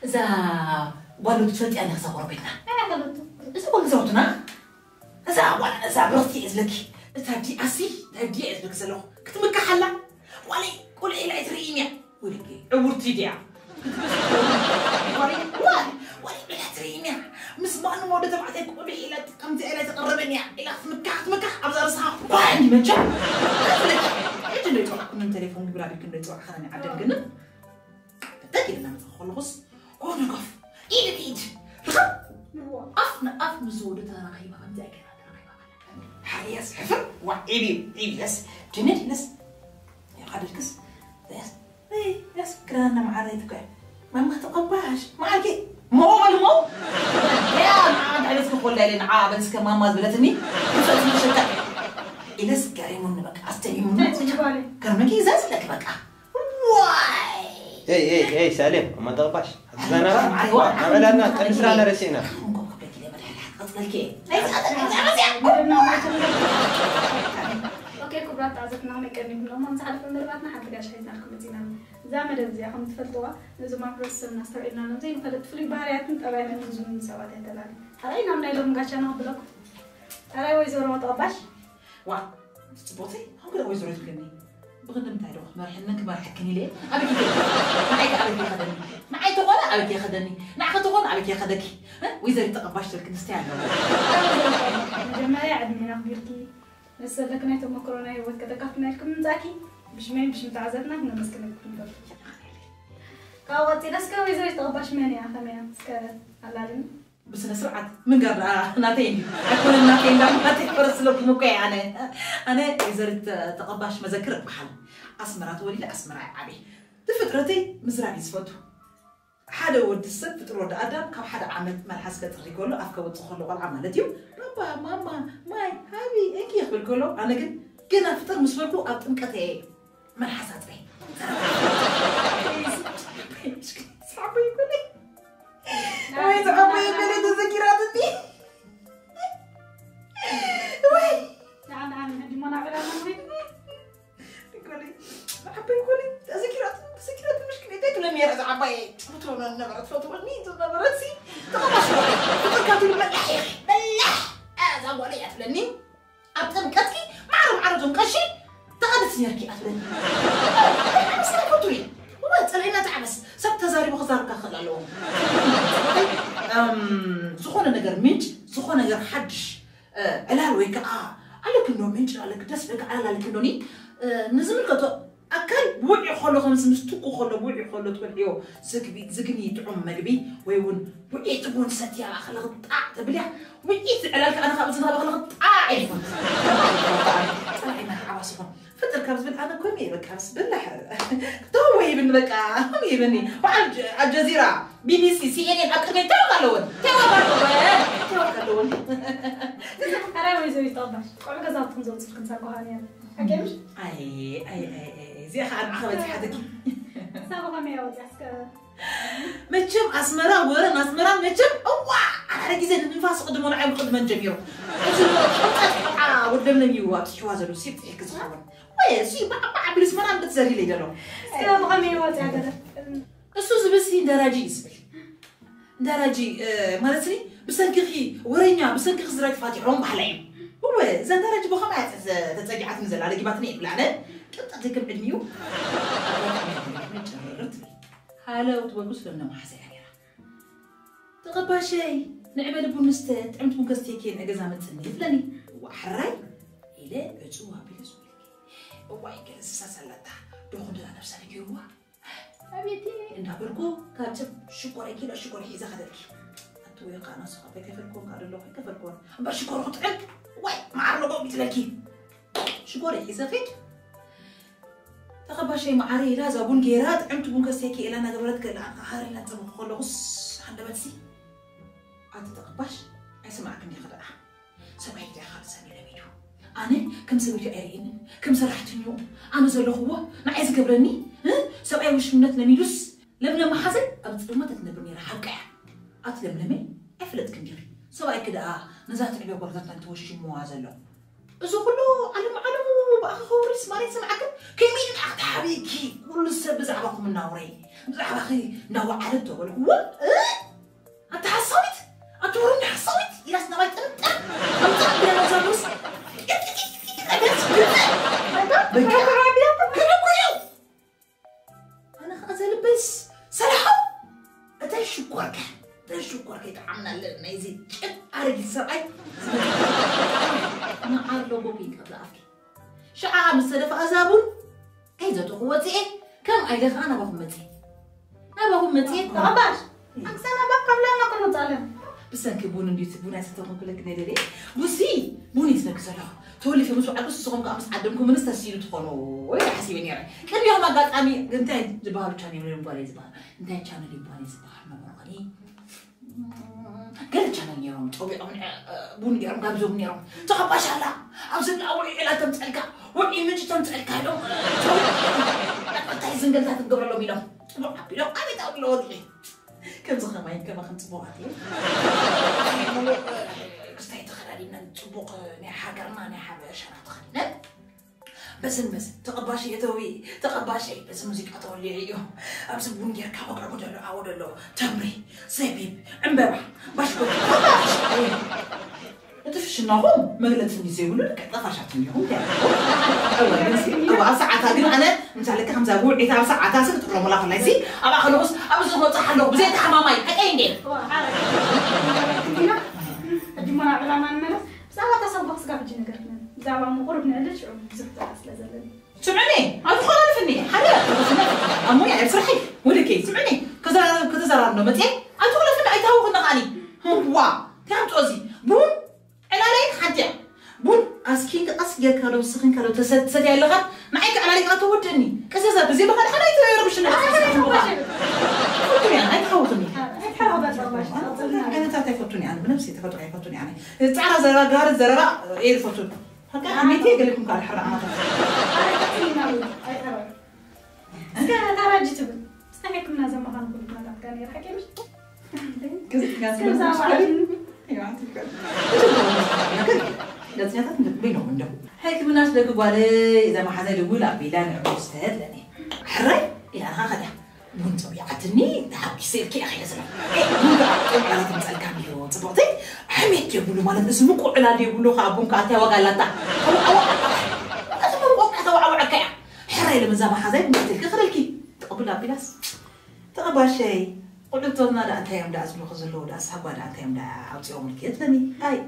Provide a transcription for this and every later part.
إذا والو تفلتي أنا خسارة بينا أنا غلطت إذا والو زوجنا إذا وانا إذا برتي إزلكي تبدي أسي تبدي إزلك سلو كنت مكحلة ولي قولي إلى إدرينيا ولي عورتي ديا ولي إلى إدرينيا مسمع المودة تبعتك قولي إلى تقمتي إلى تقربني إلى مكح أبزار صح وعندي مجا إيش اللي يطلع كنا التليفون قبل عليك إنه يطلع خلاني عدل جنب تأكيد إنه خلص كون قف إيد إيد أف مزودة ترى خيبة أنت أكيد حياس حفر وعيبي يس جنيت يس يا خالد كس يس يس كرانا مع ريتك ما تقباش معك مو يا ما عاد على اسمك ولا لين عاب اسك ماما زبلتني وصلت من شتى يس كريمون بك استيمون كرمكي زاز لك بقى واي اي سالم ما تغباش انا عملنا كنسرانا رسينا أصلك اوكي كبرات عزتنا هون كريم لو ما نعرف مراتنا حتى قاش حيدنا خمسينا زعما دزي هم تفضوا لازم ما برسلنا استوعبنا زي ما فلت فلي بحريات طبعا نزوم سوات هتلال علينا من لهم قاشنا بلوك على ويزور ما تقباش وا تبوتي هم كده ويزور تكني بغنا نتاعو ما حنك ما حكني ليه ابيك معاك خدني معاي تقول ابيك خدني نعرف تقول ابيك خدك ويزر تقباش تلك نستعمل جماعه عندنا غيركي لسه لك نايت مكرونه يوت كده كفنا لكم نزاكي مش متعزتنا كنا مسكنا كنا كاوتي نسكا ويزر تقباش ماني اخميا سكا علالين بس انا سرعه من قرا ناتين اكون الناتين ما تفرس لك مكي انا ويزر تقباش مذكر بحال اسمرات ولي اسمر عبي تفكرتي مزرعي صفته حدا ود السب فطر ود ادم كاب حدا عمل ملحس كتري كله افكا وتخلو قال عملتيو بابا ماما ماي هابي اكي يخبل كله انا كنا فطر مسفلكو ابطنقتي ملحسات بي صعب يقولي وي صعب يقولي تذكراتي وي نعم هدي ما نعمل انا يقولي حبي يقولي تذكرات مشكلتك لم يرد عباي فطرنا النبرة فطرني تنبرتي تقبش فطركاتو الملح يا اخي ملح هذا ولي اتلني ابطنقتي معرض قشي تقدس يركي اتلني بس فطري هو تلينا تعبس سبت زاري بخزارك خلالهم زخونه نجر منج زخونه نجر حدش علال ويك عليك انه منج عليك دسبك علالك انوني نزمل كتو أكل بوعي خلو خمس مستوكو خلو بوعي خلو تقوليو زكني تعم مقبي ويون بوعي تبون ستيا خلق طاع تبلع بوعي علالك أنا خابزنها بخلق طاع عيفون طلعي ما عواصفهم فتر كابس بل أنا كومي بكابس بالله توي بن بكا هم يبني وعلى الجزيرة BBC CNN أكمل توغلون أنا ما يزوي طبعا كل جزء تنزل تفكر ساقوها أكيمش أي زي خان عخبتي حدك ساقوها ميوزعك متشم أسمرا ورا أسمرا متشم أوه أنا جزء من فاس قدمون عيب قدمن جميرو ودمنا ميوات شو هذا لو سيبت هيك زحمة وين سي بقى بالسمرا بتزري لي دلو ساقوها ميوزع كذا السوز بس دراجي اسمه دراجي مالتني بسنكخي ورينيا بسنكخ زراج فاتحهم بحلايم هو زندرج بخمات تتجعت نزل على جباتني بلعنة كنت أتذكر بدميو هلا وتوقف لنا ما حسي عليها تغبى شيء نعمل بونستات عمت مكستيكين أجزام السنة فلاني وحراي إلى أجوا بلسولك وعي كنس سلتها دخلنا نفسنا جوا أبيتي إنها بركو كاتب شكر كيلو شكر إذا خدتك أنتوا يقانا صحابي كيف الكون قالوا له كيف الكون بشكر خطعك واي ما عرفوا بتلاقي شكر إذا خد تقبل شيء معاري لا زبون جيرات عمت بون كسيكي إلى أنا قبلتك الآن هاري لا تبغى خلص حنا بتسي أنت تقبش أسمعك إني خدعة سمعي يا خالد سامي لميدو أنا كم سويت أرين كم سرحت اليوم أنا زل هو نعيز قبلني سوي وش منت لميدوس لما حزن أبتدو ما تتنبني راح أرجع أتلم لمي أفلت كنجري سوي كده نزات عبي برضتنا توشي موازلة إذا كله علم بقى خوري سماري سمعك كمين أخت حبيبي كل السبب بزعبكم النوري بزعب أخي نوع عرضته ولا هو أنت حصوت أتورني حصوت إلى سنوات أنت بلا مزالوس أنا خازل بس سلحوا أتشكرك يتعاملنا لنا يزيد أرجع السبعي أنا عارف لو بوكي قبل أفكي شعار مستلف أزابون إذا تقوتي كم أيدك أنا بهمتي تعباش أكسنا بقى قبل أن نقول نتعلم بس أنك بون بيوتي ستقوم كلك نادري بوسي بوني اسمك سلام تولي في مسوع بس صغم قامس عدمكم من استسيروا تخونوا ولا حسيبني يعني كان يوم قال أمي أنت جبار كان يوم بالي زبار أنت كان اللي بالي زبار ما مرغني قلت كان اليوم توبي بون يوم قام زوم يوم تخباش على أمسك أول إلى تمسلك وإيه من تمسلك لهم أنت عايزين قلت هتقبل لهم يلهم لو أنا تقول له ودي كم زخمين كم خمس بوعتين كستيت خلالينا نطبق نحاجرنا نحبش أنا تخلينا بس تقباشي يتوي تقباشي بس موسيقى تولي اليوم أمس بونجر كابو كابو دلو أو دلو تمري زبيب عمبرة باشكو تفش النوم مغلط في نزيولو كذا فشلتني هم أول ساعة تقول أنا مثلا خمسة أقول إذا ساعة تاسك تقول ولا خلاصي أبغى خلص أبغى زغط حلو بزيت حمامي أكيد هنا الجمعة على ما نمر بس أنا تصبح سقف جينا قرنا دعوة مقرب نعلش زبط أصل زلني سمعني أنا خلاص فيني حدا أمي يعني بصراحة ولا كي سمعني كذا زرنا متى أنت ولا فينا أي تهوى خنا غني هو تعرف توزي بون أنا لين حتى بون أسكيك كارو سخن كارو تسدي اللغة معك أنا لين أتودني كذا بزي بقى أنا يتغير بشنا أنا تخوفني أنا تعرفوني أنا بنفسي تفوتوني يعني تعرف زرا قارد زرا إيه الفوتون هكذا عميتي قال لكم قال حرام أنا كان ترى جيت استنى كنا زمان كنا نقول كان يرحكي مش كذا زمان أيوة عندك لا تنسى بينهم منهم هيك الناس لك قالي إذا ما حدا يقول أبي لا نعمل استاذ لاني حري إلى أنا هذا من طبيعتني ده يصير كي أخي لازم مو قاعد على تمثال كاميو تبغتي حميت يقولوا مالك اسمك على دي يقولوا خابون كاتي وقالتا أو لازم نروح كذا وعكا حري لما زمان حدا مثل كخرلكي تقبل أبي لاس تقبل شيء قلت لنا لا تيم دا أسمع خزلو دا أصحاب دا تيم دا عوض يوم الكيت لني هاي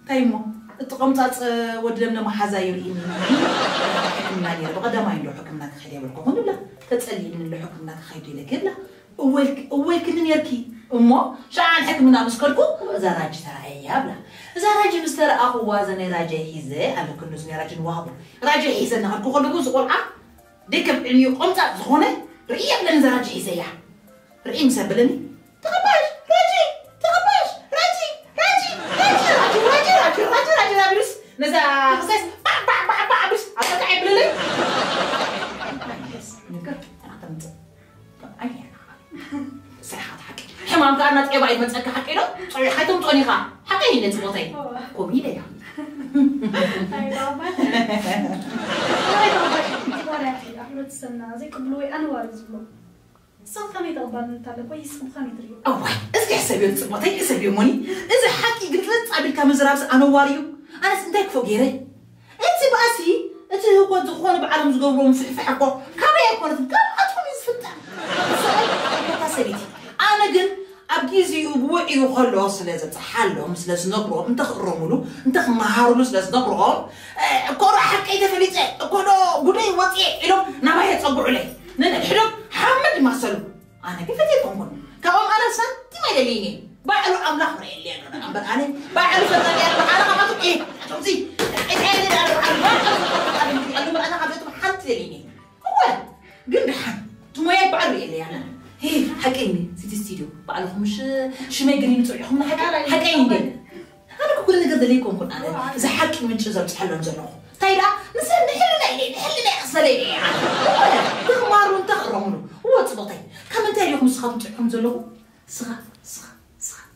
تيمو التقمتات ودلنا ما حزاير إني حكمنا لي بقى ما يندو حكمنا تخليه بالقهون ولا تسألي من اللي حكمنا تخليه لك لا أول كنا يركي أمه شعان حكمنا مسكركو إذا راجي ترى أيابلا إذا راجي مستر أخو وازن راجي هيزة أنا كنا زني راجي وهاب راجي هيزة نهاركو خلقو زقول ديك إني قمت زخونة رئيا بلن إذا راجي هيزة يا رئيا مسبلني تقباش راجي بس نزا خسيس با بس أتوقع عبللي بس نقدر أعتمد أي صحة حكي حمام كأنها تقبل ما تأكل حكي له صار حياتهم توني خا حكي هنا تبغتي كوميديا يا هاي بابا هاي بابا ولا أخي أحمد السنة زي قبلوي أنوار زبلو صوت خمي تقبل نتعلم كويس مخمي تريو أوه إذا حسابي تبغتي حسابي موني إذا حكي قلت لك تعبي كامزرابس أنواريو أنا سنتك فوق غيري أنت بأسي أنت هو دخول بعالم زقوم في حقه كم يكون كم أدخل يسفتح سألتي أنا قل أبجيزي وبوعي وخلص لازم تحلهم لازم نقرأ أنت خرمولو أنت خمهارولوس لازم نقرأ كورة حكي إذا فليت كورة قولي وطي إلهم نما يتصبوا عليه نحلم حمد ما سلو أنا كيف تكون كأم أنا سنتي ما يدليني بعلو أم لحظة اللي أنا أم بقاني بعلو فتاة أنا ما أقول إيه شوفي إيه أنا عبيت محنت ليني هو قلنا حن ثم يبعلو اللي أنا هي حكيني سيتي ستيديو بعلوهم مش ما يقدرين يسويهم حكيني أنا كل نقدر ليكم كن أنا إذا حكي من شجرة تحلون زلهم طيب نصير نحلنا أصلا ليه يعني تخمارون تخرمون هو تبطي كم أنت اليوم مسخات تعهم زلهم صغار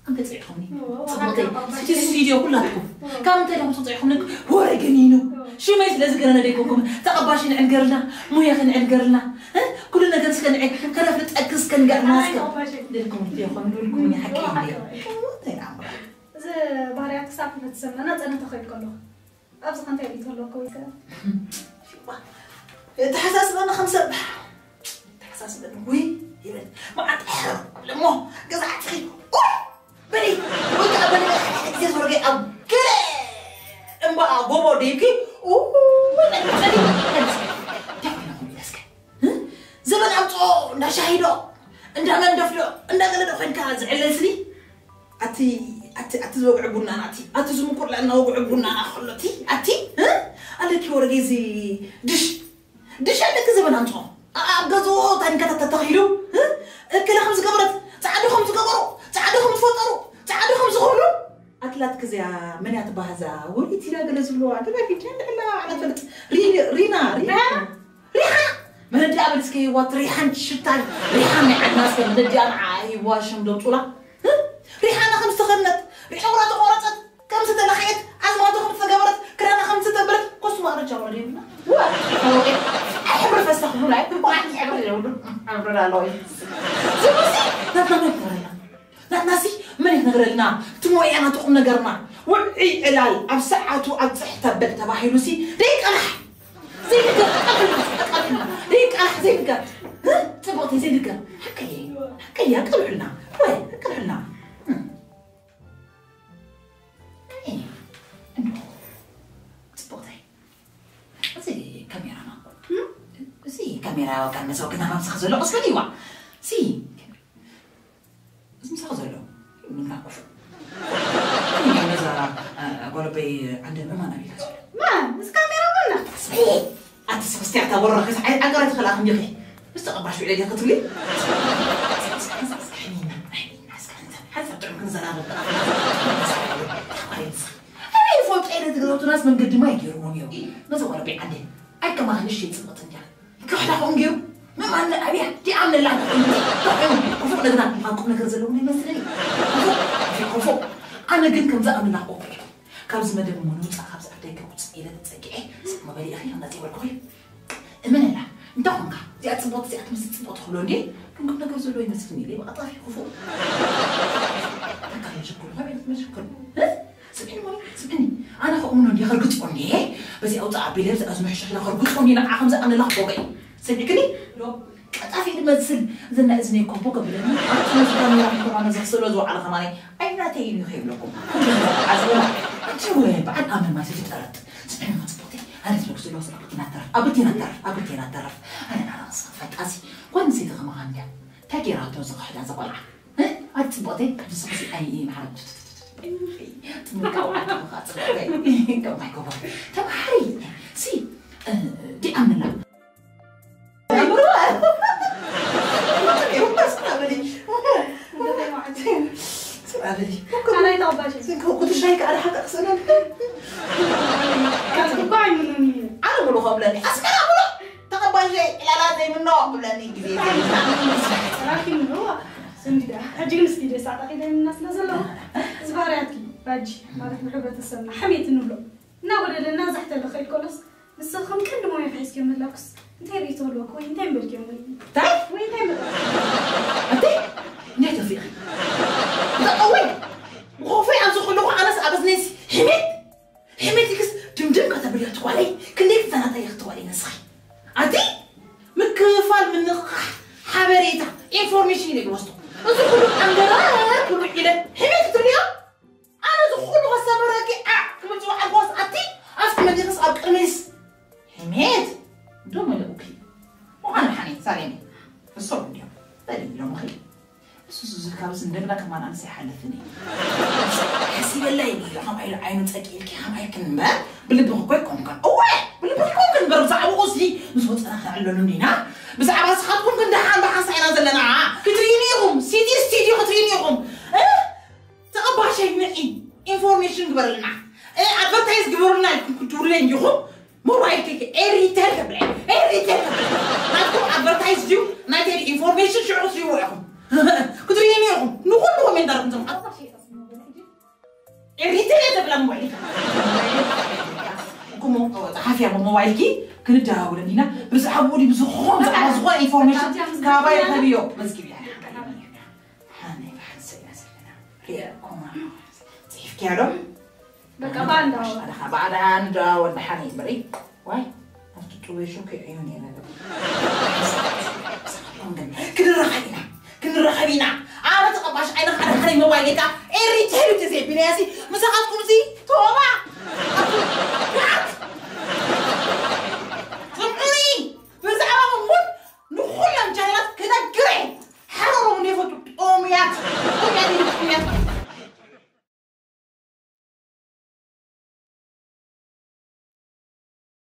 أنت تصيحوني ستي استديو كلكم كم تلهم تصيحونك هو رجنينو شو ما يتلزق أنا ليكم تقباشين عند قرنا مو يخن عند قرنا كلنا قرص كان كنا في تأكس كان قاعد ماسك لكم تيخون لكم يحكي لي إذا باريات ساعة بتسمى أنا تخيل كله أبغى أنت اللي تقول له كويسة تحساس أنا خمسة تحساس بنوي يبل ما عاد لمو قزعت خي بني ويك أبني كذا ورقي أب كله إمبا أبوه ديكي زمن أمطو نشاهدو إندنا ندفلو إندنا ندخل كاز علسني أتي زوج عبونا أتي زمكور لأنه زوج عبونا خلتي أتي قال لك ورقي زي دش عندك زمن أمطو أبغزو تاني كذا تتخيلوا كلا خمس قبرت تعادوا خمس قبروا تعادوا خمس فطروا تعادوا خمس خلوا أتلات كذا من يتبهزا وليتي لا جلس بلو عاد ما في جند إلا على فلت رينا من الدي أبل سكي وتريحان شتان ريحان مع الناس من الدي أنا عاي واشم دوتولا ريحان خمس تخنت ريحان ورات قرطت كم ستة لخيت عزمات خمس قبرت كرانا خمس ستة برد قصوا رجع ورينا أحب الفستخ ولا واحد يحب الجو أنا لوي لا ناسي من نغرلنا تموي أنا تقوم نجرنا وعي علال أبسعته أبسحت بل تباحي لوسي ديك أنا زي كذا ديك أنا زي كذا تبغى زي كذا حكي أكل حنا وين أكل حنا زي كاميرا ما زي كاميرا وكان مسوي كنا ما مسخ زلو أصلا يوا زي مسخ زلو من ناقف يعني مثلا أقول بي عندنا ما نبي كذا ما بس كاميرا منا صحيح أتسبستي أعتبر رخيص أقرأ تخلق من يخي بس أقبل شو إلي كتولي حتى تعمل زنابة أنا فوت أنا تقولوا ناس من قد ما يجرون يوم ما زوا ربي عندي أي كمان هنشي تصبت يعني كحدا خونجيو ما عندنا أبيع دي عامل الله وفوق لنا معكم نكرزلوني مثلي في خوفو أنا قلت كم زق من العقوق كابز مدام منوط خابز أبديك وتسئلة تسقيه ما بالي أخي أنا تقول كوي من الله أنت خونك زي أتصبت زي أتصبت خلوني كم كنا كرزلوني مثلني ليه بقى طافي خوفو كان يشكر ما بيشكر سمعني أنا خو منهم يخرجت فني بس أوضع بيلبس أزمة شكلها خرجت فني نقع خمسة أنا لحظة سمعكني لو كتافي المدسل زنا إذني كوبوك بلاني أنا زمان يوم كمان زغسل وزوع على خماني أين تيجي يخيب لكم عزولا شو بعد أمل ما تجي ترد سمعني ما تبغي أنا تلوكس لوس أبتي نتعرف أنا صفت أسي وين نسيت خمانيا تاجي راتو زقحة زقلعة ها تبغي بس أي معرض تمكوا عاد خاطر كم ما يكون طب حري سي دي أمنا أنا يتقبل كنت شايك على حق أحسن كان تقبل مني أنا بقول قبلني أسمع بقول تقبل شيء لا زي من نوع قبلني جديد لكن هو سندي أجيب نسيدي ساعة كده الناس نزلوا زباراتي باجي مالك محبة السنة حميت النبلو نقول للناس حتى اللي خيل كولس بس خم كل ما يحس كم اللوكس انت ريتو الوك وين تم بالكم تعال وين تم انت نيت في اخي لا وين وخوفي عن زخ لو انا سابز ناس حميت كس دمدم كتب لي تقولي كنيك سنه يختو علي نسخي عادي مكفال من حبريته انفورميشن اللي وسطه ادخلوا عندنا كل الى حميت اليوم أنا دخول غسامرك كم تروح الباص أتي أسمع مدرس أبقى الميس حميد دوم الأوكي وأنا حنين ساليني في الصوب اليوم دليل يوم خير بس الكابس ندبنا كمان أنسى حلثني حسيب الليل هم عينه تأكيد كي هم عيكن ما باللي بقول كم كان باللي بقول كم كان برزع وقصدي مسوت أنا خلونينا بس عباس خاطكم كن دحان بحث عنا زلنا كترينيهم سيدي استديو كترينيهم تقبع شيء معي information قبلنا advertise قبلنا كتورين يوم مو رايك ريتيل قبل ما تكون advertise ديو ما تري information شو عصيو يوم كتورين يوم نقول من دارهم إريتيلي تبلا موبايلك كم حافيا موبايلك كنت داولنينا بس عبودي بزخون زعزوا إنفورميشن كاباي خبيو مسكين يعني هاني بعد سينا كم كيف كيالو بقى بعد أنا بعد عند والحني بري واي أفتوي شو كعيوني أنا كن رخبينا أنا تقبش أنا خلي موبايلك إريتيلي تزيد بناسي مساقط كنزي